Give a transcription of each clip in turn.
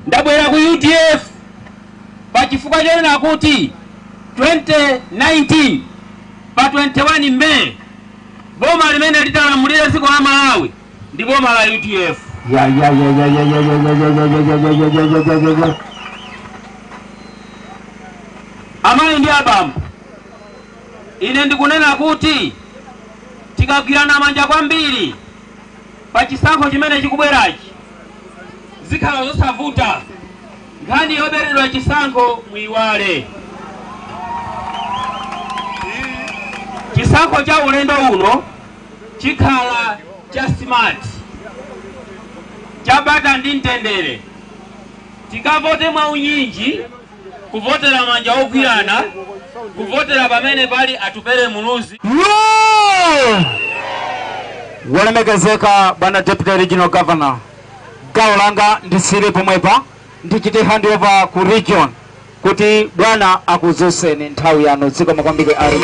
Ndabwera ku UDF pachifukwa chonena kuti 2019 pa 21 May boma limene litalamulira dziko la Malawi ndi boma la UDF. Amayi ndi abambo, ine ndikunena kuti tikagwirana manja kwambiri pa chisankho chimene chikubwerachi zikhala zosavuta. Nkhani yoberedwa chisankho muiwale. Chisankho cha ulendo uno chikhala cha smart, cha bata ndi mtendere. Tikavote mwa unyinji, kuvotera manja ogwirana, kuvotera pamene pali atupere muluzi. Walemekezeka bwana Deputy Regional Governor, gawo langa ndisiri pomwepa ndichite handover ku region kuti bwana akuzuseni nthawi yanu dziko makwambike ari.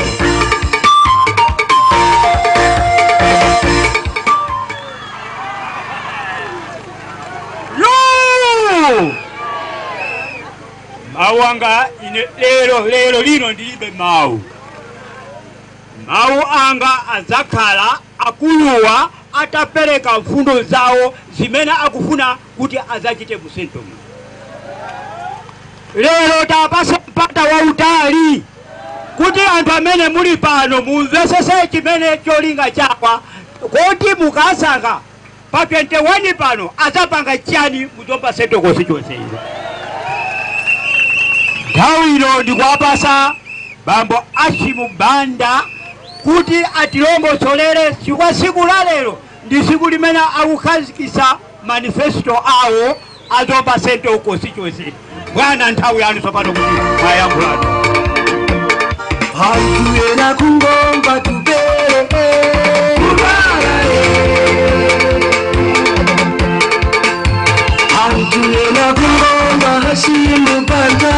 Mawanga ine lero lino ndilibe mawu. Mawu anga azakhala akuluwa atapereka mfundo zawo zimene akufuna kuti azachite mu Central. Lero tapasa mpata wa utali kuti anthu amene muli pano mumvesese chimene cholinga chakwa kuti mukasankha pa 21 pano azapanga chani muzomba Central constituency. Nthawi ino ndikuwapasa bambo Ashimu Banda kuti atilongosolere chifukwa siku la lero ndi siku limene akukhazikitsa manifesto awo azomba Central constituency. Bwana nthawi yanu tsopano kuti mayankhulano. Hatuena kungomba tubere Hatuena kungomba Hashimu Banda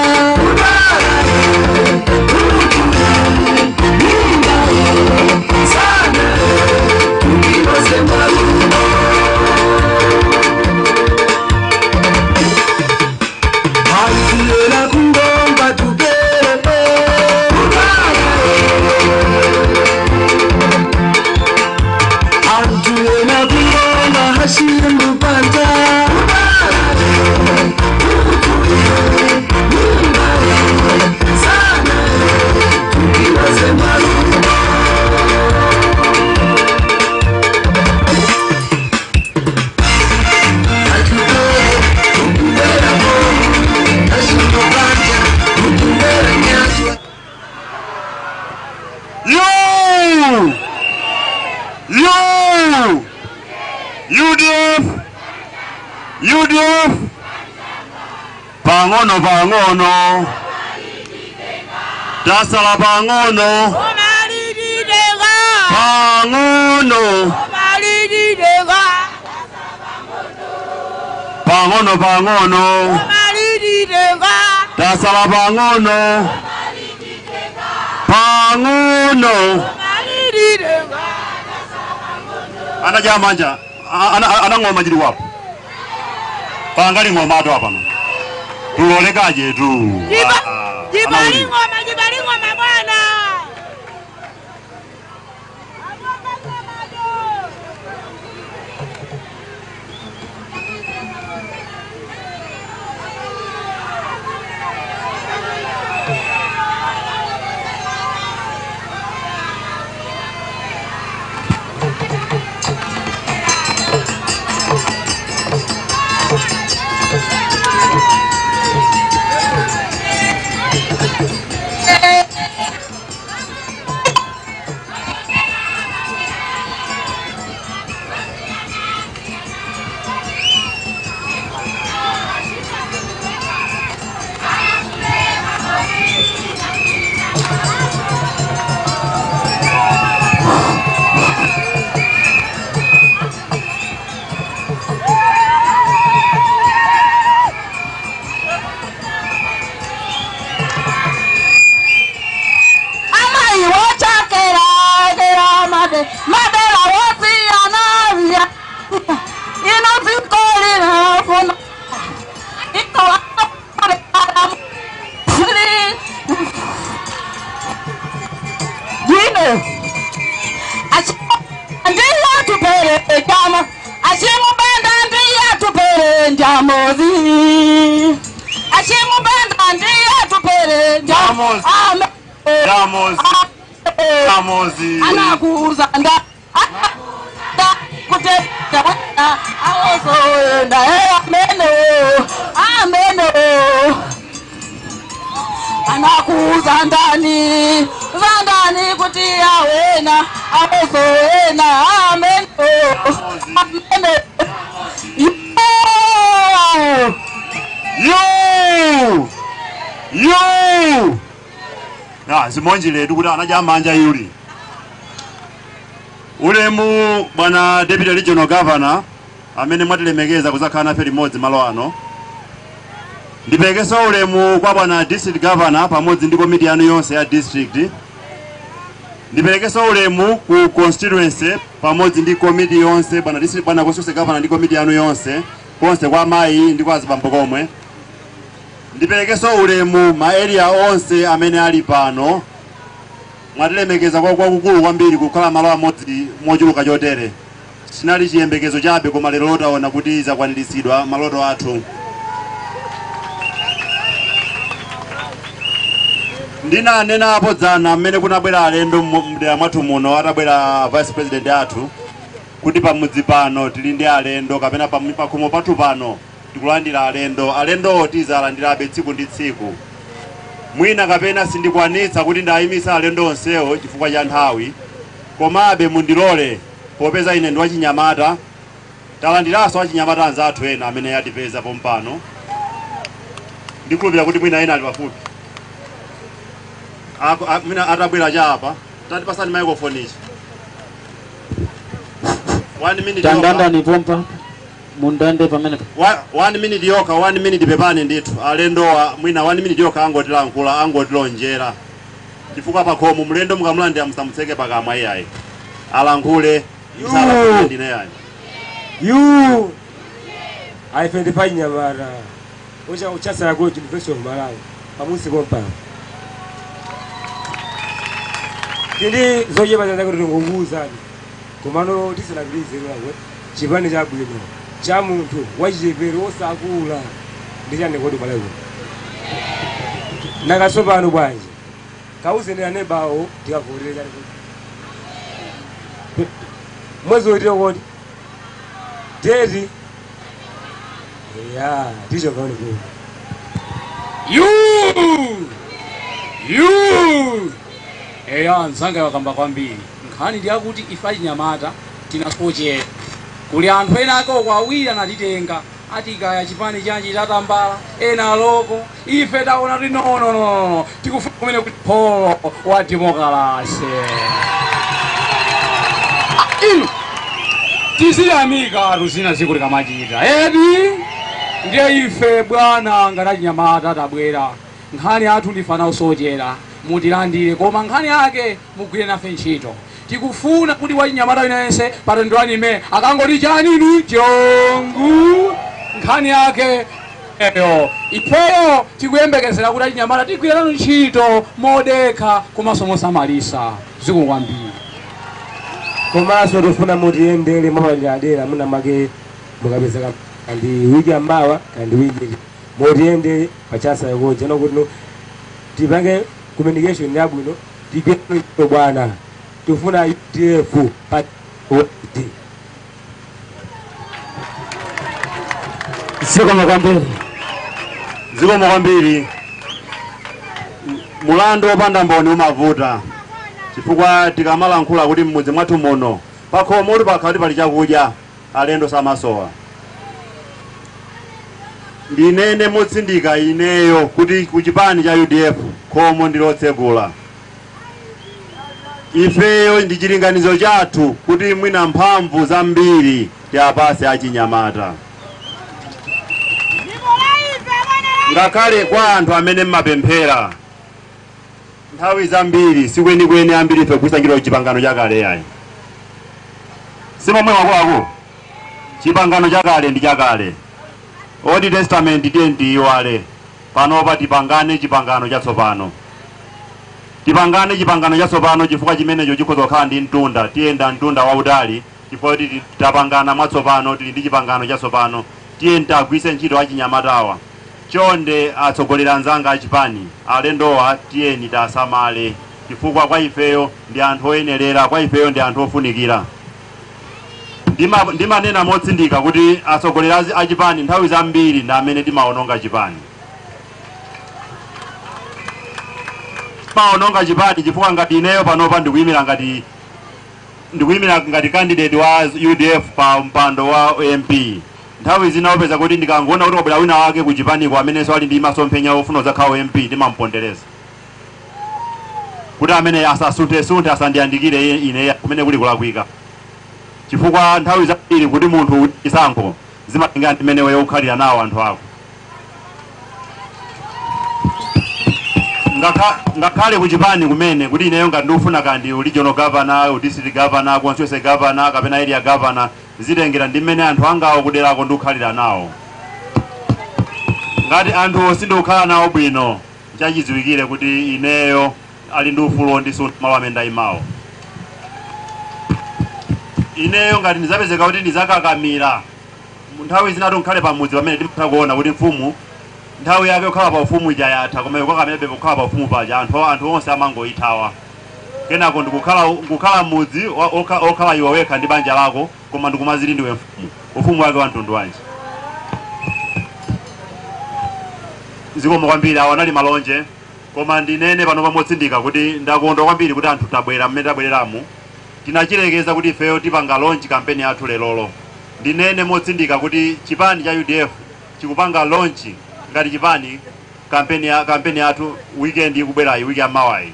UDF pangono dasala pangono dasala pangono ana jamanja ana ngoma jiri wapo pangali ngoma ato hapa no tulolekaje tu jibali ngoma bwana. tupere chama Ashimubanda ndiye tupere njamozi Ashimubanda ndiye tupere njamozi Jamozi anakuza nda kutenda wana awosoenda ameno anakuza ndani kutia wena awosoena ameno yo zimonji letu kuti anajamanja yuli ulemu bwana Deputy Regional Governor amene mwatilemekeza kuzakhala nafe limodzi malo ano. Ndiperekenso ulemu kwa bwana District Governor pamodzi ndi komiti yanu yonse ya district. Ndiperekenso ulemu ku constituency pamodzi ndi komiti yonse bwana District bwana Constituency Governor ndi komiti yanu yonse konse kwa mayi ndi kwa azibambo komwe. Ndiperekenso ulemu ma area onse amene ali pano. Mwatilemekeza kwa kukulu kwambiri kukhala malo amodzi mochuluka chotere. Sinali chiyembekezo chabe koma lero taona kuti zakwaniritsidwa maloto athu. Ndinanena apo dzana amene kunabwera alendo mdera mwathu muno atabwera Vice President athu kuti pamudzi pano tili ndi alendo kapena pakhomo pathu pano tikulandira alendo tizalandirabe tsiku ndi tsiku. Mwina kapena sindikwanitsa kuti ndayimisa alendo onsewo chifukwa cha nthawi, komabe mundilole popeza ine ndi wachinyamata talandiranso wachinyamata anzathu ena amene yatipeza pompano. Ndikulupira kuti mwina ena ali pafupi mwina atabwera chapa tatipasani microphone ichi 1 minute tandanda ni pompa mundande pamene 1 minute yoka 1 minute pepani ndithu alendowa mwina 1 minute yoka angotilankhula angotilonjera chifukwa pakhomo mlendo mukamulandira musamutseke pakamwa iyayi alankhule msala ndine yani you aifendi panyamara ucha uchasara go to University of Malawi pamusi kompa ndi zoye bazanda kuti ngonguzani komano tisanabilize lwawe chipani cha bwino cha munthu wachipero osakula ndichane kodi Malawi nakasopano bwanji kauzenera nebawo tikavorera mwezi wetiro kodi Teddy yeah ticho kaone ko you nzanga wakamba kwambiri nkhani ndi akuti ifa chinyamata tinasochera kuli anthu ena akoko awiri anatitenga atikaya chipani chanji tatambala ena loko ife taona kuti no tikufuna kumene kuti polo wa demokrasi inu tisiyamika tuzina zikuti kamachita edi ndiye ife bwana ngati chinyamata tabwera nkhani athu ndifana usochera mutilandire koma nkhani yake mugwire nafe ntchito tikufuna kuti wachinyamata winense patondwani ime akangoti chanini chongu nkhani yake eyo ipeyo tikuyembekezera kuti achinyamata tigwire nanu ntchito modekha komanso mosamalisa zikukwambiri komanso tofuna mutiyendere mwapaderadera muna make mukapezeka kandi wiki ambawa kandi wiki mutiyendere pachasa yakoja nokuti tipange communication yabwino tigwire ntchito bwana tufuna UDF pati zikomo kwambiri mulando opanda mboni umavuta chifukwa tikamalankhula kuti mmudzi mwathu muno pakhomo uli pakhala kuti pali chakudya alendo samasowa. Ndinene motsindika ineyo kuti kuchipani cha UDF khomo ndilotsegula. Ifeyo ndi chilinganizo chathu kuti mwina mphamvu zambiri tiapase achinyamata. Ngakhale kwa anthu amene mmapemphera nthawi zambiri sikwenikweni ambiri ife kusangira chipangano chakale yayi. Simomwe wakulaku chipangano chakale ndi chakale. Old Testament tendi iwale panopa tipangane chipangano chatsopano. Tipangane chipangano chatsopano chifukwa chimenecho chikhoza kukhala ndi mtunda tiyenda mtunda wautali chifukwa kuti tapangana mwatsopano, tili ndi chipangano chatsopano, tiye ntagwise ntchito achinyamatawa. Chonde atsogoleri anzanga achipani, alendowa tiyeni tasamale, chifukwa kwa ifeyo ndi anthu oyenerera, kwa ifeyo ndi anthu ofunikira. Ndimanena motsindika kuti atsogoleri achipani nthawi zambiri ndi amene timaononga chipani. Timaononga chipani chifukwa ngati ineyo panopa ndikuyimira ngati candidate wa UDF pa mpando wa MP. Nthawi zina opeza kuti ndikangoona kuti wabwera wina wake ku chipaniko amenenso ali ndi masomphenya ofuna zakhawo MP ndimampondereza. Kuti amene asasunthe asandiyandikire ine kumene kuli kulakwika. Chifukwa nthawi zambiri kuti munthu chisankho zimatenga ndimene weyo ukhalira nawo anthu ako. Ngakhale ku chipani kumene kuti ineyo ngati ndikufuna kandi regional governor, district governor, constituency governor, kapena area governor, zitengera ndimene anthu angawo kuderako ndikukhalira nawo. Ngati anthu sindikukhala nawo bwino, chachidziwikire kuti ineyo ali ndi ufulu ndisunta malo amene ndayimawo. Ineyo ngati ndizapezeka kuti ndizakakamira, nthawi zinatu nkhale pamudzi pamene timatha kuona kuti mfumu nthawi yake kukhala pa ufumu ija yatha, koma kwakamene kukhala pa ufumu paja anthu onse amangoyithawa. Kenako ndikukhala mudzi okhala iwe wekha ndi banja lako, koma ndikumaziri ndiwe mfumu. Ufumu wake wa mtundu wanji. Zikomo kwambiri, awo anali malonje, koma ndinene pano pamotsindika kuti ndakondwa kwambiri kuti anthu tabwera mmene tabwereramu. Tinachilekeza kuti ifeyo tipanga launch campaign yathu lelolo. Ndinene motsindika kuti chipani cha UDF chikupanga launch ngati chipani campaign yathu weekend ikubwerayi, wiki yamawayi.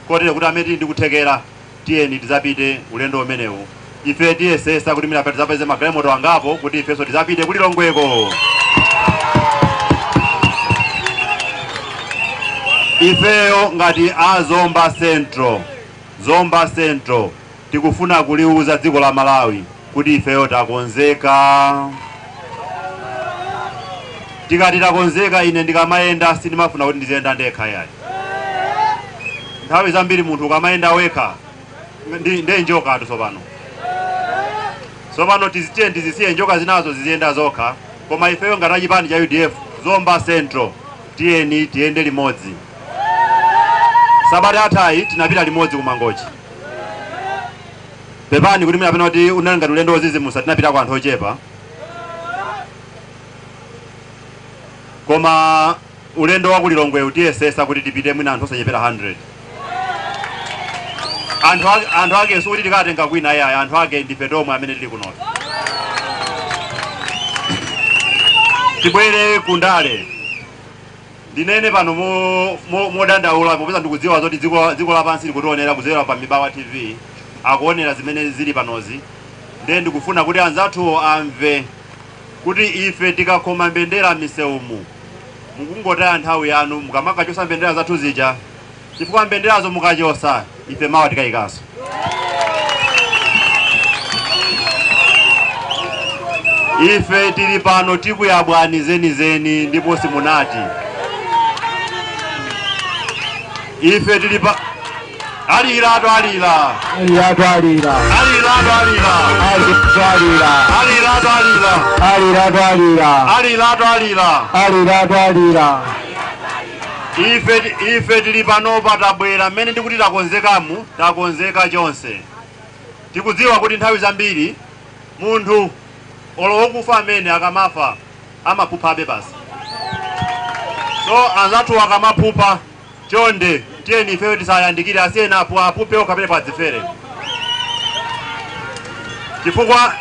Kotero kuti amene ndikuthekera tiyeni tizapite ulendo umenewu. Ife tiyesesa kuti mina pete zapeze magalimoto angapo kuti ifeso tizapite kuti Longweko. Ifeyo ngati Zomba Central tikufuna kuliuza dziko la Malawi kuti ifeyo takonzeka. Tikati takonzeka, ine ndikamayenda sindimafuna kuti ndiziyenda ndekha yayi. Nthawi zambiri munthu ukamayenda wekha ndi njoka tsopano. Tsopano tizisiye njoka zinazo ziziyenda zokha, koma ifeyo ngati chipani cha UDF Zomba Central tiyende limodzi. Sabata athayi tinapita limodzi ku Mangochi. Pepani kuti mwina pena kuti unali ngati ulendo wozizimusa tinapita kwa anthu ochepa. Koma ulendo wa ku Lilongwe tiyesesa kuti tipite mwina anthu osachepera 100. Anthu ake sukuti tikatenga kwina yaya, anthu ake ndife tomwe amene tili kuno. Tibwere kundale. Ndinene pano modandaula popeza ndikudziwa zoti dziko lapansi likutionera kudzera pa Mibawa TV, akuonera zimene zili panozi. Ndiye ndikufuna kuti anzathu amve kuti ife tikakhoma mbendera miseumu mukungotaya nthawi yanu, mukamakachosa mbendera zathu zija, chifukwa mbenderazo mukachosa ife mawa tikayikaso. Ife tili pano tikuyabwani zenizeni ndipo simunati. Ife tili pa alira. Ife tili pano patabwera mmene ndikuti takonzeka chonse. Tikudziwa kuti nthawi zambiri munthu olokufa amene akamafa amapuphabe basi. So anzathu akamapupha chonde tiyeni ifeyo tisayandikire asiyena apupe okapere padzifere. Chifukwa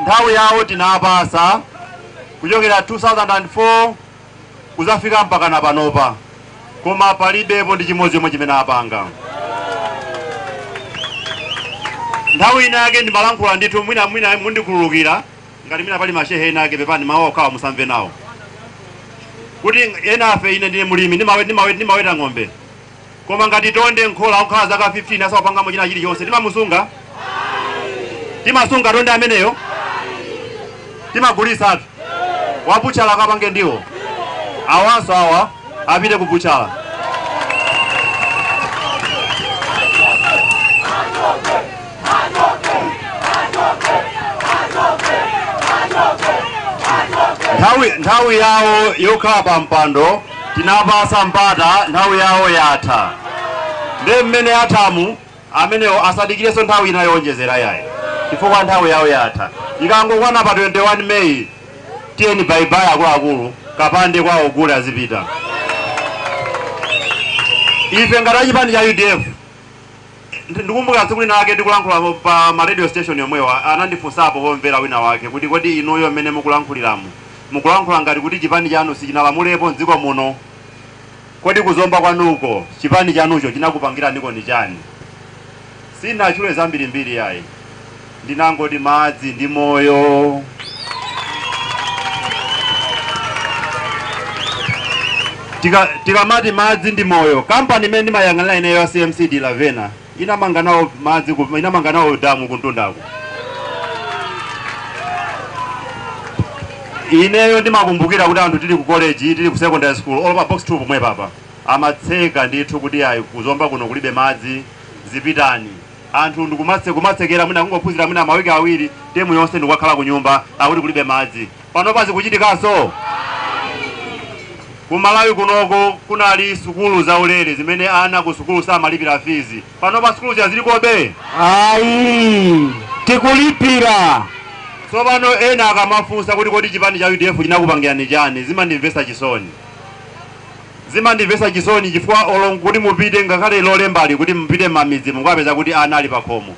nthawi yawo tinapasa kuchokera 2004 kuzafika mpaka na panopa, koma palibepo ndi chimodzi chomwe chimene apanga. Nthawi ina yake ndimalankhula ndithu mwina mundikhululukira ngati mina pali mashehe ena ake pepani mawu okhawa musamve nawo. Kuti enafe ine ndine mulimi ndimaweta ng'ombe, koma ngati tonde nkhola okhala zaka 15 asawapangamo china chilichonse timamusunga? Timasunga tonde ameneyo? Timagulisa atu? Wabuchala akapange ndiwo? Awanso awa apite kubuchala. nthawi yawo yokhala pa mpando tinapasa mpata nthawi yawo yatha. Ndi mmene athamu amenewo asadikireso nthawi ina yowonjezera yayi chifukwa nthawi yawo yatha. Ikangokwana pa 21 Meyi tiyeni baibai akuluakulu kapande kwa ogule azipita. Ife ngati chipani cha UDF ndikumbuka tsiku linake ndikulankhula pa ma radio station yomwewa anandifunsapo pomvera wina wake kuti kodi inuyo mmene mukulankhuliramu mukulankhula ngati kuti chipani chanu sichinalamulepo mdziko muno, kodi kuzomba kwanuko chipani chanucho chinakupangirani ndi chani? Sinachule zambirimbiri yayi, ndinangoti madzi ndi moyo. Tikamati madzi ndi moyo, kampani imene ndimayang'anira ineyo ya CMC Lavena inamanganawo madzi, inamanganawo damu kuntundako. Ineyo ndimakumbukira kuti anthu tili ku college, tili ku secondary school, all over box 2 pomwe papa amatseka ndithu kuti ayi kuzomba kuno kulibe madzi zipitani. Anthu ndikumatsekera mwina kungophunzira mwina mawiki awiri temu yonse ndikukhala ku nyumba akuti kulibe madzi. Pano pazi kuchitikaso ku Malawi kunoko kunali sukulu zaulere zimene ana ku sukulu samalipira fees. Pano pa sukulu zilikobe ayi tikulipira. So pano ena akamafunsa kuti kodi chipani cha UDF chinakupangirani chani, zimandimvesa chisoni. Zimandimvesa chisoni chifukwa olongo kuti mupite ngakhale lole mbali kuti mupite mamidzi mungapeza kuti ana ali pakhomo.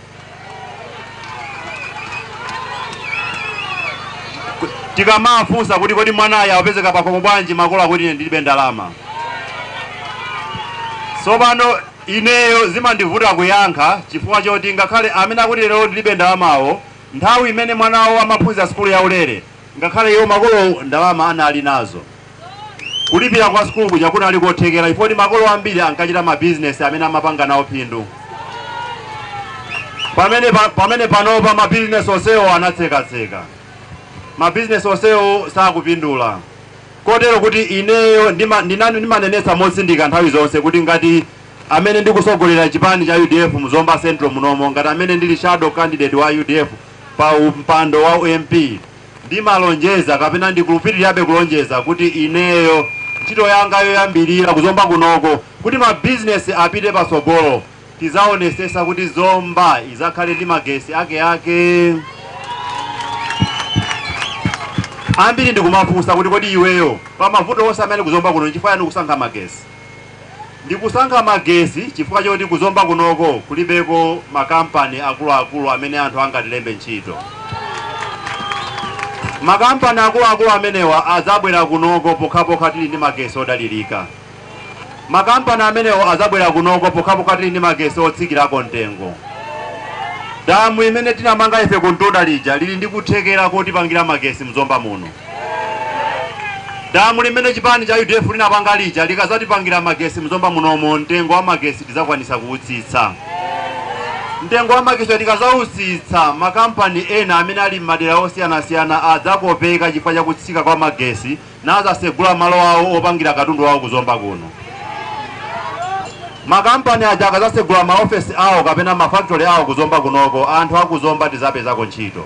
Tikamafunsa kuti kodi mwanayo apezeka pakhomo bwanji makolo akuti ine ndilibe ndalama. So pano ineyo zimandivuta kuyankha chifukwa choti ngakhale amene akuti lero ndilibe ndalamawo nthawi imene mwanawo amaphunzira sukulu yaulere ngakhale iwo makolo ndalama anali nazo. Kulipira kwa sukulu kuja kunali kothekera ifoti makolo ambiri ankachita ma business amene amapanga nawo phindu. Pamene panopa ma business onsewo anatseka. Ma business onsewo sakupindula. Kotero kuti ineyo ndimanenetsa motsindika nthawi zonse kuti ngati amene ndikusogolera chipani cha UDF muzomba Central munomo, ngati amene ndili shadow candidate wa UDF pa mpando wa UMP, ndimalonjeza kapena ndikulupirirabe kulonjeza kuti ineyo ntchito yanga yoyambirira kuzomba kunoko kuti ma business apite pasogolo, tizaonesesa kuti zomba izakhale ndi magesi ake. Ambiri ndikumafunsa kuti kodi iweyo pa mavuto onse amene kuzomba kuno chifukwa yani kusankha magesi? Ndikusankha magesi chifukwa choti kuzomba kunoko kulibeko makampani akuluakulu amene anthu angatilembe ntchito. Makampani akuluakulu amenewa azabwera kunoko pokhapokha tili ndi magesi odalirika. Makampani amenewa azabwera kunoko pokhapokha tili ndi magesi otsikirako mtengo. Damu imene tinamanga ife kuntunda lija lili ndi kuthekera kuti pangira magesi mzomba muno. Damu limene chipani cha UDF linapanga lija likazatipangira magesi mzomba munomo, mtengo wa magesi tizakwanisa kuutsitsa. Mtengo wa magesi tikazautsitsa, makampani ena amene ali m'madera osiyanasiyana adzakopeka chifukwa cha kutsika kwa magesi nazasegula malo awo opangira katundu wawo kuzomba kuno. Makampani aja akazasegula maofesi awo kapena mafactory awo kuzomba kunoko, anthu akuzomba tizapezako ntchito.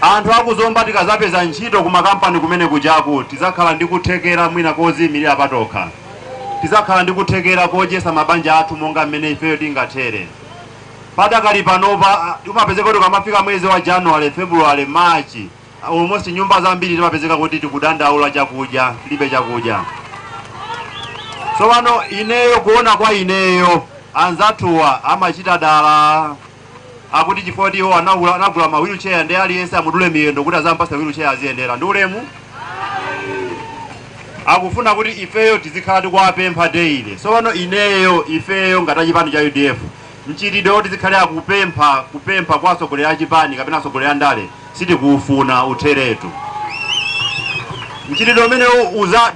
Anthu akuzomba tikazapeza ntchito ku makampani kumene kujaku tizakhala ndi kuthekera mwina kozimirira patokha. Tizakhala ndi kuthekera kodyesa mabanja athu monga mmene ifeyo tingathere. Padakali panopa umapezeka kuti kamafika mwezi wa January, February, March almost nyumba zambiri timapezeka kuti tikudandaula chakudya, tilibe chakudya. So pano ineyo kuona kwa ineyo anzatuwa amachita dala akuti chifukwa iwo anagula ma wheelchair ndi aliyense amudule miyendo kuti azampasa wheelchair aziyendera ndi ulemu. Akufuna kuti ifeyo tizikhala tikuwapempha daily. So pano ineyo ifeyo ngati chipani cha UDF mchitidwe oti zikhale kupempha kwa asogolera chipani kapena asogolera ndale sitikuufuna utheretu. Mchitidwe umene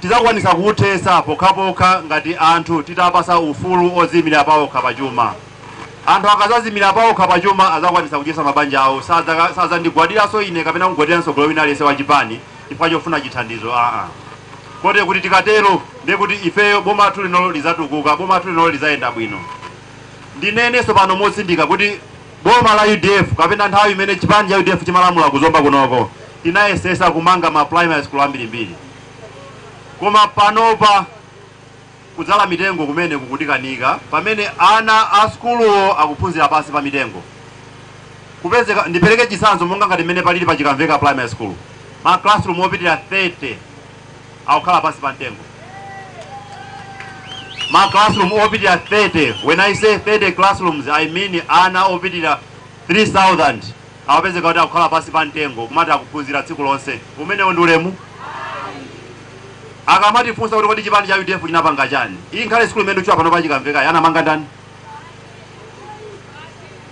tizakwanisa kuuthesa pokhapokha ngati anthu titapasa ufulu ozimira pawokha pachuma. Anthu akazazimira pawokha pachuma azakwanisa kudyesa mabanja awo, sazandigwadiranso ine kapena kugwadiranso golo wina aliyense wa chipani chifukwa chofuna chithandizo. Kote kuti tikatero ndiye kuti ifeyo boma lathu linolo lizatukuka, boma lathu linolo lizayenda bwino. Ndinenenso pano motsindika kuti boma la UDF kapena nthawi imene chipani cha UDF chimalamula kuzomba kunoko tinayesesa kumanga ma primary school ambirimbiri. Koma panopa kudzala mitengo kumene kukutikanika pamene ana a skuluwo akuphunzira pasi pa mitengo. Kupezeka ndipereke chisanzo monga ngati mmene palili pa Chikamveka primary school. Ma classroom opitira 30 akukhala pasi pa mtengo. Ma classroom opitira 30. When I say 30 classrooms, I mean ana opitira 3000 awapezeka kuti akukhala pasi pa mtengo kumati akuphunzira tsiku lonse. Umenewo ndi ulemu. Akamati funsa kuti kodi chipani cha UDF chinapanga chani. Iyi nkhale skulu imene uchiwa pano pa Chikamveka yanamanga ndani?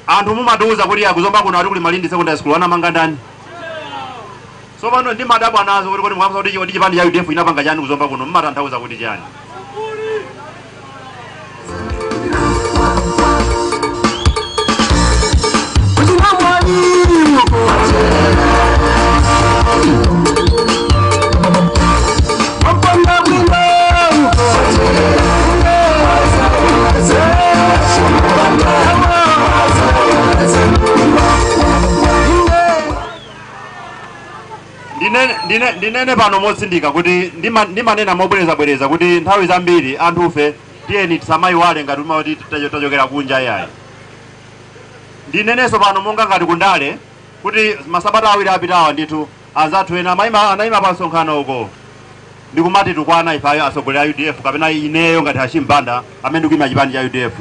Anthu mumatiuza kuti akuzomba kuno ati kuli Malindi secondary school anamanga ndani? So pano ndi madabwa nazo kuti kodi mwafusa kuti chipani cha UDF chinapanga chani kuzomba kuno mumatanthauza kuti chani. Ndinene pano motsindika kuti ndimanena mobwereza kuti nthawi zambiri anthufe tiyeni tisamayiwale ngati umati tachokera kunja yayi. Ndinenenso pano monga ngati kundale kuti masabata awiri apitawa ndithu anzathu ena anayima pa msonkhano uko ndikumati tukwana ifayo asogolera UDF kapena ineyo ngati Hashim Banda amene ndikuyima chipani cha UDF.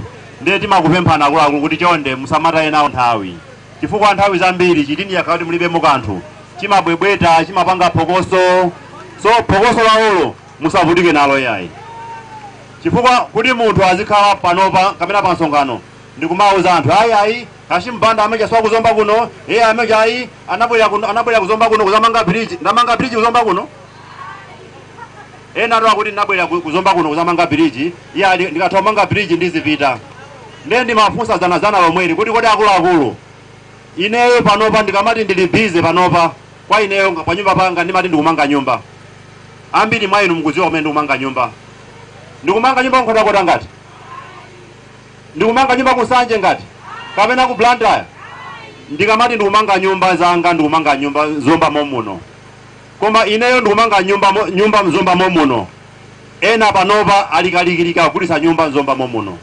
Ndiye timakupemphana akuluakulu kuti chonde musamata enawo nthawi, chifukwa nthawi zambiri chitini yakati mulibemo kanthu chimabwebweta chimapanga phokoso. So phokoso lawolo musavutike nalo yayi, chifukwa kuti munthu azikhala panopa kapena pa msonkhano ndikumauza anthu ayi Hashim Banda ameja swa kuzomba kuno ameja ayi anabwera kuzomba kuno kuzamanga bridge ndamanga bridge kuzomba kuno ena ndo akuti ndabwera kuzomba kuno kuzamanga bridge ndikathomanga bridge ndizipita. Ndiye ndimafunsa zana lomweri kuti kodi akuluakulu ineyo panopa ndikamati ndili busy panopa kwa ineyo pa nyumba panga ndimati ndikumanga nyumba. Ambiri mwa inu mukudziwa kumene ndikumanga nyumba. Ndikumanga nyumba nkhotakota ngati? Ndikumanga nyumba kusanje ngati? Kapena ku Blantyre? Ndikamati ndikumanga nyumba zanga ndikumanga nyumba zomba momuno. Koma ineyo ndikumanga nyumba mzomba momuno. Ena panopa alikalikilika kulisa nyumba mzomba momuno.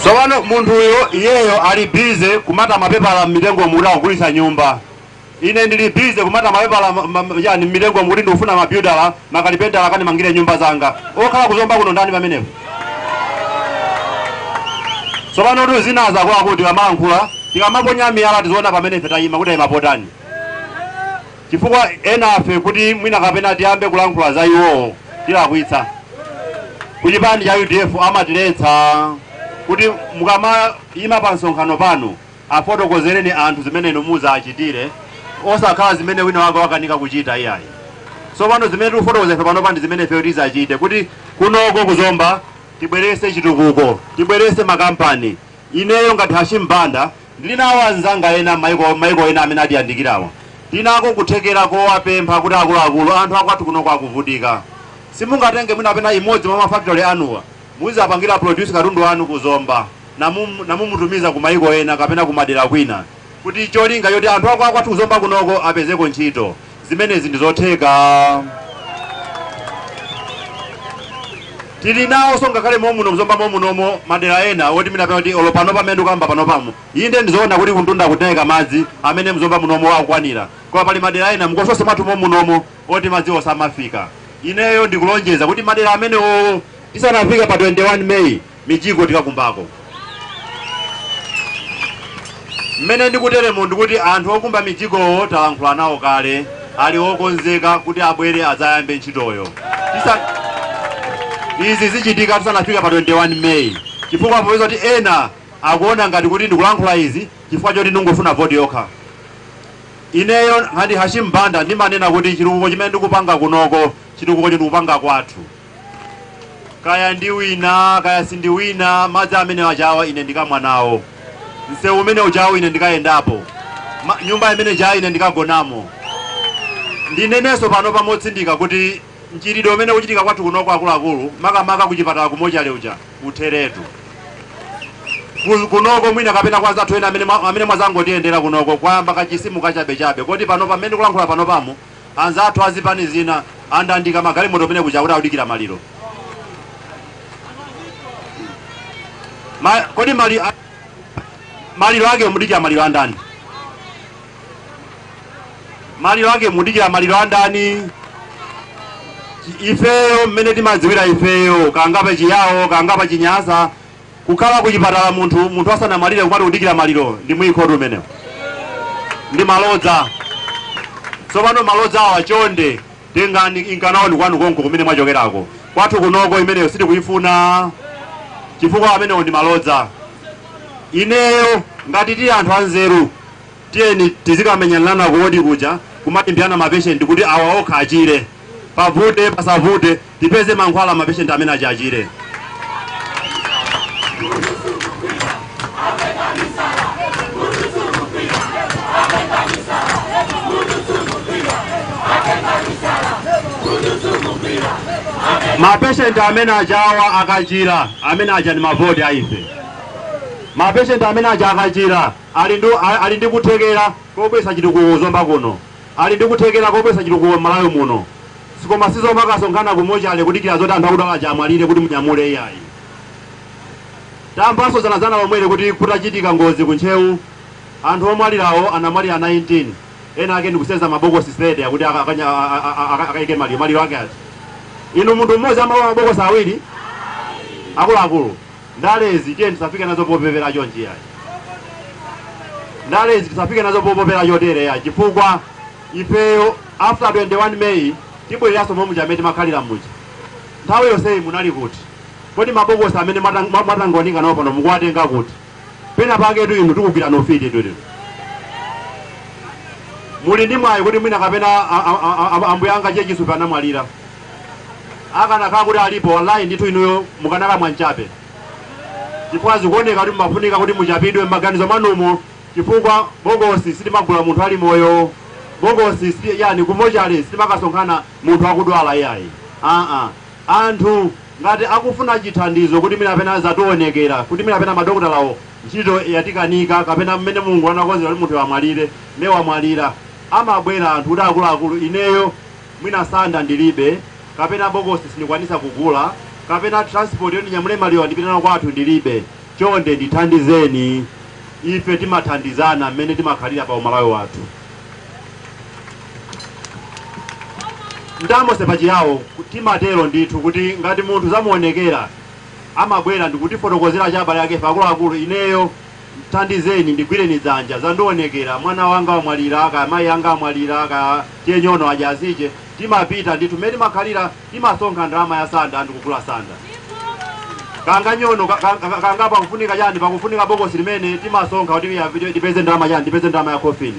So wano munthu iyeyo ali busy kumata mapepala mitengo muri akugulisa nyumba. Ine ndili busy kumata mapepala yani mitengo muri ndikufuna mabuildala makalipendala kani mangire nyumba zanga. Okhala kuzomba kuno ndani pamenepo. So wano tu zinaza kwa kuti kamankhula tikamaponya miyala tizoona pamene ife tayima kuti imapotani. Chifukwa ena afe kuti mwina kapena tiyambe kulankhula za iwo tilakwitsa. Kuchipani cha UDF amatiletsa kuti mukama ima pa msonkhano pano afotokozereni anthu zimene inomuza achitire osakhala zimene wina wake wakanika kuchita iyayi. So pano zimene tifotokozera pano pandi zimene ife tizachite kuti kunoko kuzomba tibwerese chitukuko, tibwerese makampani. Ineyo ngati Hashim Banda ndilinawo anzanga ena maiko ena amene atiyandikirawa. Tinako kuthekera kowapempha kuti akuluakulu anthu akwathu kunoko akuvutika. Simungatenge mwina pena imodzi mwa mafactory anuwa muiza apangira produce katundu wanu kuzomba namumutumiza ku maiko ena kapena kumadera kwina kuti cholinga yoti anthu akwathu kuzomba kunoko apezeko ntchito. Zimenezi ndizotheka. Tili nawo songa kale momuno mzomba momunomo madera ena oti mina pena kuti olopano pamene ukamba pano pamo inde ndizoona kuti kuntunda kutenga madzi amene mzomba munomo akukwanira. Kwa pali madera ena mukosose mathu momunomo oti madzi osamafika. Ineyo ndikulonjeza kuti madera amene tisanafika pa 21 Mei mijigo tikakumbako. Mmene ndikutere mundu kuti anthu okumba mijigo talankhula nawo kale ali okonzeka kuti abwere adzayambe ntchitoyo. Izi zichitika tisanafika pa 21 Mei. Chifukwa popeza kuti ena akuona ngati kuti ndikulankhula izi chifukwa choti ndingofuna voti yokha. Ineyo ngati Hashim Banda ndimanena kuti chitukuko chimene ndikupanga kunoko chitukuko ndikupanga kwathu. Kaya ndi wina kaya sindi wina madzi amene wachawa ine ndikamwa nawo. Msewu umene uchawa ine ndikayendapo. Nyumba imene chawa ine ndikagonamo. Ndineneso pano pamotsindika kuti mchirido umene uchitika kwathu kunoko akuluakulu makamaka kuchipatala kumochale uja utheretu. Kunoko mwina kapena kwa zathu ena amene mwazangotiyendera kunoko kwamba kachisimu kachabechabe koti pano pamene kulankhula pano pamo anzathu azipani zina andandika magalimoto pene kuja kuti audikira maliro. Kodi maliro ake mudikira maliro andani? Maliro ake mudikira maliro andani? Ifeyo mmene timadziwira ifeyo kangapa chiyawo kangapa chinyasa kukhala kuchipatala munthu asana malire kumati kudikira maliro ndi mwikhoto umenewo ndi malodza. Tsopano malodza awa chonde tengani inkanaoni kwanu konko kumene mwachokerako kwathu kunoko imeneyo sitikuifuna chifukwa amenewo ndi malodza. Ineyo ngati tili anthu anzeru tiyeni tizikamenyanirana kuwodi kuja kumatimbiyana mapeshenti kuti awa okha achire pavute pasavute tipeze mankhwala mapeshenti amene achachire. Mapeshenti amene achawa akachira amene acha ni mavoti aife. Mapeshenti amene acha akachira ali ndi kuthekera kobwesa chitukuko zomba kuno. Ali ndi kuthekera kobwesa chitukuko Malawi muno. Sikoma sizomba kasonkhana kumochale kudikira zoti anthu akudala chamwalire kuti munyamule iyayi. Tambaso zanazana lomwere kuti kutachitika ngozi kunchewu anthu omwalirawo anamwalira 19 ena ake ndikuseza mabokosi sede kuti akaike maliro ake ati. Inu munthu mmodzi amawa mabokosi awiri akuluakulu ndalezi tiye tisafike nazo popepera chonchi yayi. Ndalezi tisafike nazo popepera chotere yayi chifukwa ifeyo after 21 May tibweraso momwe amene timakhalira muja. Nthawi yonseyi munali kuti kodi mabokosi amene matangonika nawo pano mukuwatenga kuti pena paketu inu tikugwira nofiti tutu. Muli ndi mwayi kuti mwina kapena ambuye anga chechisu panamwalira akanakhala kuti alipo wallahi ndithu inuyo mukanaka mwanchape chifukwa zikuoneka kuti mumafunika kuti muchapidwe m'maganizo mwanumo chifukwa bokosi sitimagula munthu ali moyo. Bokosi yani kumochale sitimakasonkhana munthu akudwala iyayi. Anthu ngati akufuna chithandizo kuti mina pena zatuonekera kuti mina pena madokotalawo ntchito yatikanika kapena mmene Mulungu anakonzera kuti munthu amwalire ne wamwalira amabwera anthu kuti akuluakulu ineyo mwina sanda ndilibe kapena bokosi sindikwanisa kugula kapena transport yoni nyamule maliwa ndipitana kwathu ndilibe chonde ndithandizeni. Ife timathandizana mmene timakhalira pa umalawi wathu. Ndamose pachiyawo timatero ndithu kuti ngati munthu zamuonekera amabwera ndikuti fotokozera chabale yake akuluakulu ineyo thandizeni ndigwireni dzanja zandionekera mwana wanga wamwalira ka mayi anga amwalira ka chenyono ajaziche timapita ndithu mmene timakhalira timasonkha ndalama ya sanda andikugula sanda. Kanga nyono kanga pakufunika chani pakufunika bokosi limene timasonkha kuti tipeze ndalama chani tipeze ndalama ya coffin.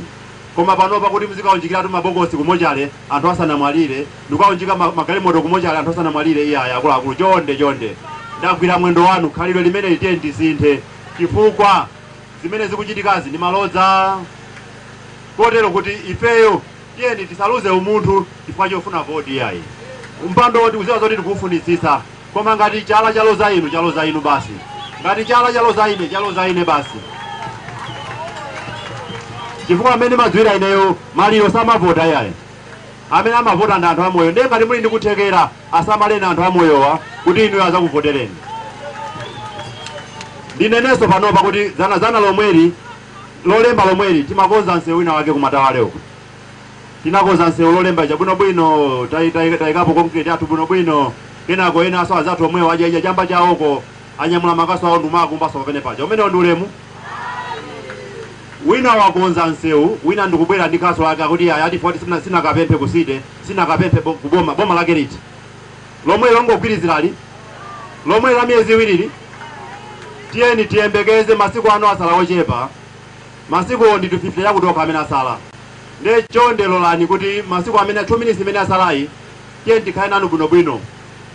Koma panopa kuti muzikaunjikira tu mabokosi kumochale anthu asanamwalire ndikuunjika magalimoto kumochale anthu asanamwalire iyaya akuluakulu chonde ndagwira mwendo wanu khalidwe limene litiye ndisinthe chifukwa zimene zikuchitikazi ndi malodza. Kotero kuti ifeyo tiyeni tisaluze umunthu chifukwa chofuna voti iyayi. Mpando woti kuziwa zoti tikufunisisa koma ngati chala chaloza inu basi. Ngati chala chaloza ine basi. Chifukwa amene madziwira ineyo maliro samavota iyayi. Amene amavota ndi anthu amoyo ndiye ngati muli ndi kuthekera asamaleni anthu amoyowa kuti inuyo azakuvotereni. Ndineneso panopa kuti zana lomweri lolemba lomweri timakonza nsewu wina wake kumatawale uko. Tinakonza nsewu lolemba chabwinobwino tayikapo concrete athu bwinobwino kenako ena aso azathu omwe waja chamba chawoko anyamula makaso awo ndumakumbaso pamene paja umene ndi ulemu. Wina wakonza nsewu wina ndikubwera ndi kaso lake akuti ati 40 sina kapemphe kuside sina kapemphe kuboma lake liti lomwe longogwirizirali lomwe la miezi iwiri. Tiyeni tiyembekeze masiku ano asala ochepa masiku ndi 250 yakutoka amene asala nde chonde lolani kuti masiku amene 2 minutes imene asalayi tiyeni tikhale nanu bwinobwino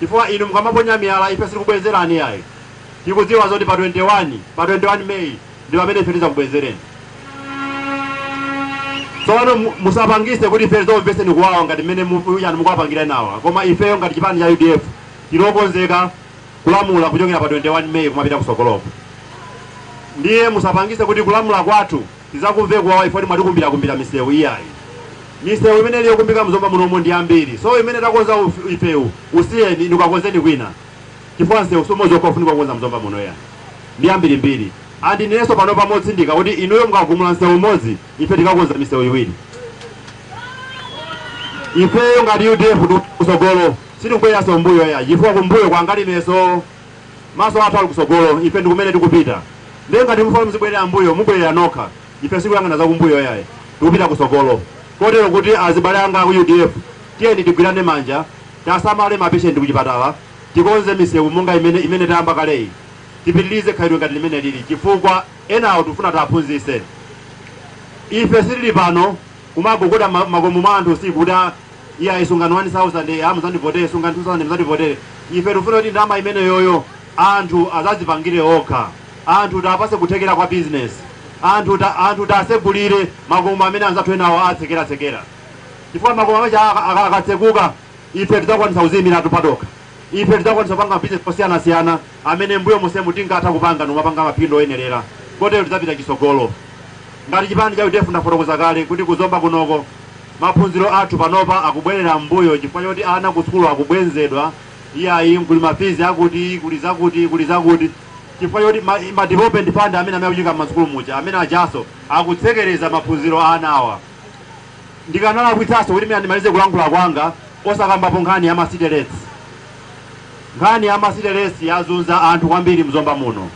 chifukwa inu mukamaponya miyala ife sikubwezerani yayi. Tikudziwa zoti pa 21 May ndi pamene ife tizakubwezereni. Sono musapangise kuti ife zomvese ni kuwawa ngati mmene yani mukuwapangira nawa. Koma ifeyo ngati chipani cha UDF tilokonzeka kulamula kuchokera pa 21 Mei kumapita kusogoloko. Ndiye musapangise kuti kulamula kwathu tizakumve kuwawa ifoti mwatikumbira misewu iyayi. Misewu imene liyo kumbika mzomba munomo ndi ambiri. So imene takonza ifewu usiyeni ndikakonzeni kwina. Chifukwa nsewu somozo kofunika kukonza mzomba muno ya. Ndi ambiri mbiri. Andi neso pano pamodzi ndika kuti inuyo mukagumula nsewu umodzi ife tikakonza misewu iwiri. Ifeyo ngati UDF kusogolo sitikubwera so mbuyo ya. Chifukwa kumbuyo kwangali meso maso athu ali kusogolo ife ndikumene tikupita. Ndiye ngati mufuna mzibwerera mbuyo mubwerera nokha. Ife sikuyang'ana za kumbuyo yaye. Tikupita kusogolo. Kotero kuti azibale anga ku UDF tiyeni tigwirane manja tasamale mapatient kuchipatala tikonze misewu monga imene tayamba kaleyi tipitilize khaidwe ngati limene lili chifukwa enawo tifuna taphunzise ife sitili pano kumagogoda makomo mwa anthu usiku kuti iya isungano 1000 amuzandivotere isungano 2000 muzandivotere ife tifuna kuti ndama imene yoyo anthu azazipangire okha anthu tapase kuthekera kwa business anthu tasegulire makomo amene anzathu enawo atsekera chifukwa makomo amene akatsekuka ife tidzakwanisa kuziyimira tupadoka ife tidzakwanisa kupanga business osiyanasiyana amene mbuyo musemu tingatha kupanga nomapanga maphindu oyenerera kotero tidzapita chisogolo ngati chipani cha UDF ndafotokoza kale kuti kuzomba kunoko maphunziro athu panopa akubwerera mbuyo chifukwa choti ana ku sukulu akubwenzedwa iyayi kuli mafizi akuti kuli zakuti chifukwa choti ma development fund amene amakuchika m'masukulu muja amene ajaso akutsekereza maphunziro anawa ndikanala kuitsaso kuti mina ndimalize kulankhula kwanga osakambapo nkhani ya masiteresi nkhani ya masiteresi yazunza anthu kwambiri mzomba muno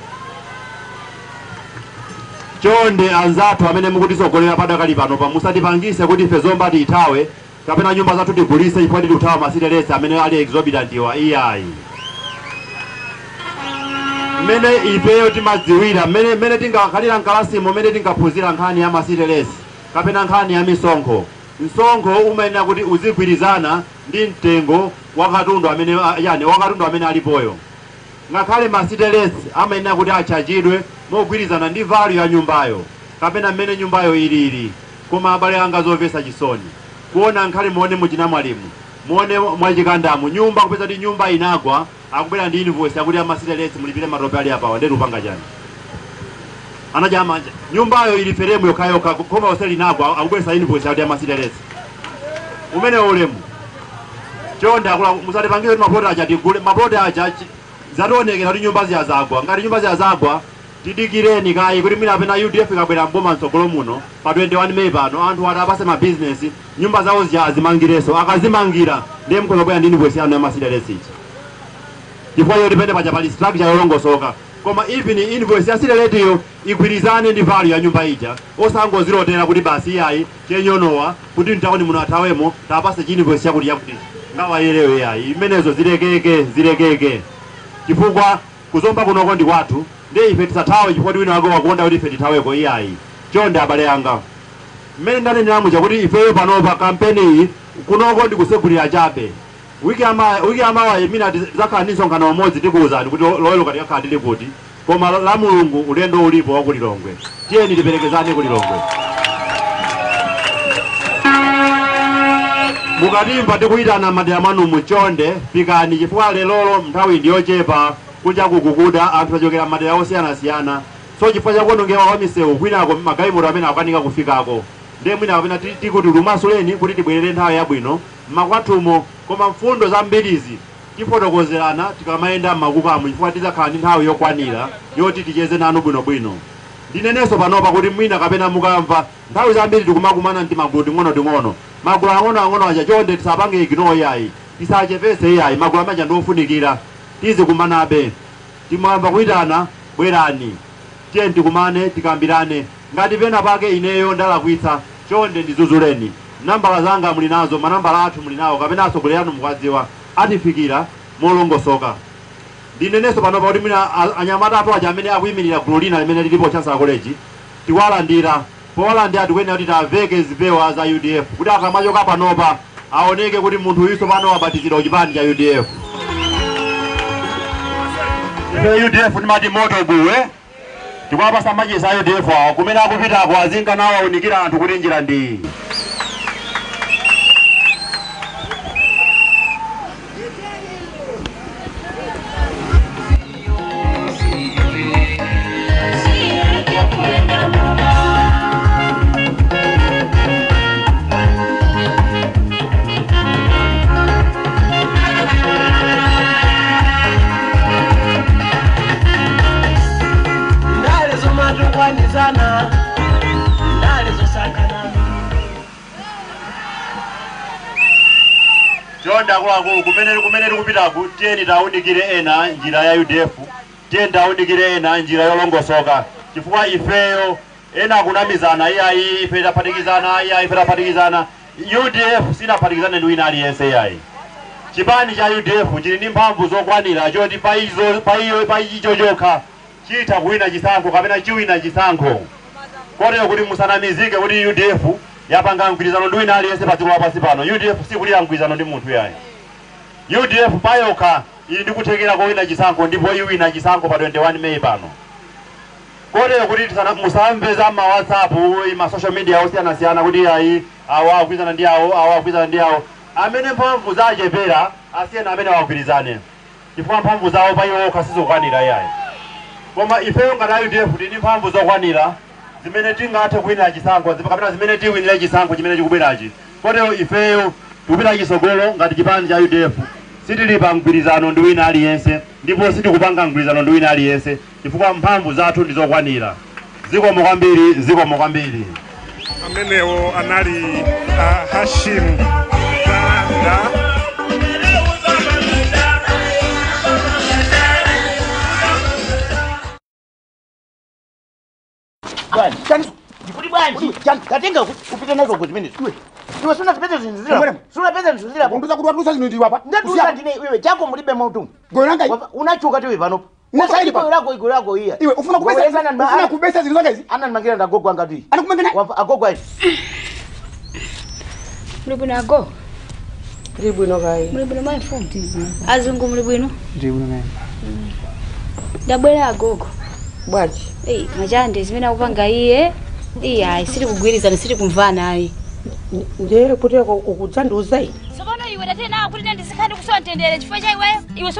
chonde anzathu amene mukutisogolera padakali pano musatipangise kuti ife zomba tithawe kapena nyumba zathu tigulise chifukwa tikuthawa masiteresi amene ali exorbitant iwa iyayi mene ifeyo timadziwira mene tingakhalira mkalasimo mene tingaphunzira nkhani ya masiteresi kapena nkhani ya misonkho msonkho umayenera kuti uzigwirizana ndi mtengo wa katundu amene alipoyo ngakhale masiteresi amayenera kuti achajidwe mogwirizana ndi value ya nyumbayo kapena mmene nyumbayo ilili koma abale anga zomvetsa chisoni kuona nkhale muone muchina mwalimu muone mwachikandamu nyumba kupeza kuti nyumba inagwa akubwera ndi invoice yakuti amasiteresi mulipire matope ali apawa ndetu upanga chani anajamanja nyumbayo ili feremu yokhayoka koma oseli inagwa akubwera invoice yakuti amasiteresi umene ulemu chonde akula musatipangise mapoto aja tigule mapoto aja zationekera kuti nyumba ziyazagwa ngati nyumba ziyazagwa tidikireni kayi kuti mina apena UDF ikabwera mboma mtsogolo muno pa 21 Mei pano anthu atapase ma business nyumba zawo zimangireso akazimangira ndiye mkozobwera ndi invoice yanu ya masiteresi ichi chifukwa yo dipende paja pali structure yolongosoka koma even invoice ya siteretiyo igwirizane ndi value ya nyumba ija osangozilotera kuti basi iyayi chenyonowa kuti mtaoni muno athawemo tapase invoice yakuti ngawayelewe iyayi imenezo zilekeke chifukwa kuzomba kunoko ndi kwathu ndiye ife tisathawe chifukwa kuti wina wako wakuonda kuti ife tithaweko iyayi chonde abale anga mmene ndaneneramu chakuti ifeyo panopa kampeni iyi kunoko ndi kusegulira chabe wiki amawa mina zakhala ndi msonkhano umodzi tikuwuzani kuti loyelo kati kakhala tili kuti koma la mulungu ulendo ulipo wakulilongwe tiyeni tiperekezane kulilongwe mukatimba tikuyitana madera mwanu muchonde pikani chifukwa lelolo nthawi ndiyochepa kunja kukukuda anthu achokera madera osiyanasiyana so chifukwa chakuonongewa kwa misewu kwinako magaimoto amene akukanika kufikako ndiye mwina kapena tikuti lumasuleni kuti tibwerere nthawi yabwino mmakwathumo koma mfundo zambirizi tifotokozerana tikamayenda mmakukamu chifukwa tidzakhala ndi nthawi yokwanira yoti ticheze nanu bwinobwino ndinenenso panopa kuti mwina kapena mukamva nthawi zambiri tikumakumana ndi magulu ting'ono magulu ang'ono aja chonde tisapange ignore yayi tisachepese yayi magulu amanja ndiofunikira tizikumanabe timwamba kuyitana bwerani tiye tikumane tikambirane ngati pena pake ineyo ndalakwitsa chonde ndizuzuleni nambala zanga muli nazo manambala athu muli nawo kapena asogolera anu mukwadziwa atifikira molongosoka ndinenenso panopa kuti mina anyamata athu aja amene akuyimirira gulu lina limene lilipo Chancellor College tiwalandira powalandira tikuyenera kuti taveke zipewa za UDF kuti akamachoka panopa aoneke kuti munthu uyiso pano wabatizidwa kuchipani cha UDF UDF ndimati moto buwe tikwapasa machisa UDF awo kumene akupitako azinga nawo aunikira anthu kuti njira ndi tionda akuluakulu kumene tikupitaku tiyeni tawunikire ena njira ya UDF, tiyeni tawunikire ena njira yolongosoka chifukwa ifeyo ena kunamizana iyayi ife tapatikizana UDF sinaphatikizane ndi wina aliyense iyayi. Chipani cha UDF chili ndi mphamvu zokwanira choti pa icho chokha chitha kuwina chisankho kapena chiwina chisankho. Kotero kuti musanamizike kuti UDF yapanga mgwirizano ndi wina aliyense pa dziko lapansi pano. UDF sikulira mgwirizano ndi munthu yayi. UDF payokha ili ndi kuthekera kowina chisankho ndipo iwina chisankho pa 21 May pano. Kotero kuti musamveza ma WhatsApp ma social media osiyanasiyana kuti ayi awa akugwirizana ndi awo amene mphamvu zachepera asiyena amene awagwirizane chifukwa mphamvu zawo pa iwo okha sizokwanira yayi. Koma ifeyo ngati UDF tili mphamvu zokwanira zimene tingathe kuwinira chisankho kapena zimene tiwinira chisankho chimene chikubwerachi. Kotero ifeyo tikupita chisogolo ngati chipani cha UDF sitili pa mgwirizano ndi wina aliyense ndipo sitikupanga mgwirizano ndi wina aliyense chifukwa mphamvu zathu ndi zokwanira. Zikomo kwambiri. Amenewo anali Hashim Banda. Katenga kupita nazo kwa minutes. Iwe suna pesa zinzira. Suna pesa zinzira. Unduza kudusa zinu hapa. Ndadusa ndine wewe chako mulibe mautu. Goranga unachuka tu pano. Unasa ile iko lako hii. Iwe ufuna kubesa zinu zake hizi. Ana mangira ndagogo angati. Anakumengana? Agogo hizi. Mlibuna go. Mlibuna kai. Mlibuna mai fundi. Azungu mlibuna. Mlibuna mai. Dabwera agogo. Bwachi. Majande zimena kupanga iye. Iya, siri kugwirizana siri kumvana ayi. Ndere kuti kukudzanduza iyi. Sokono iwe tena kuti ndisikandi kusondendere chifukwa cha iwe. Iwe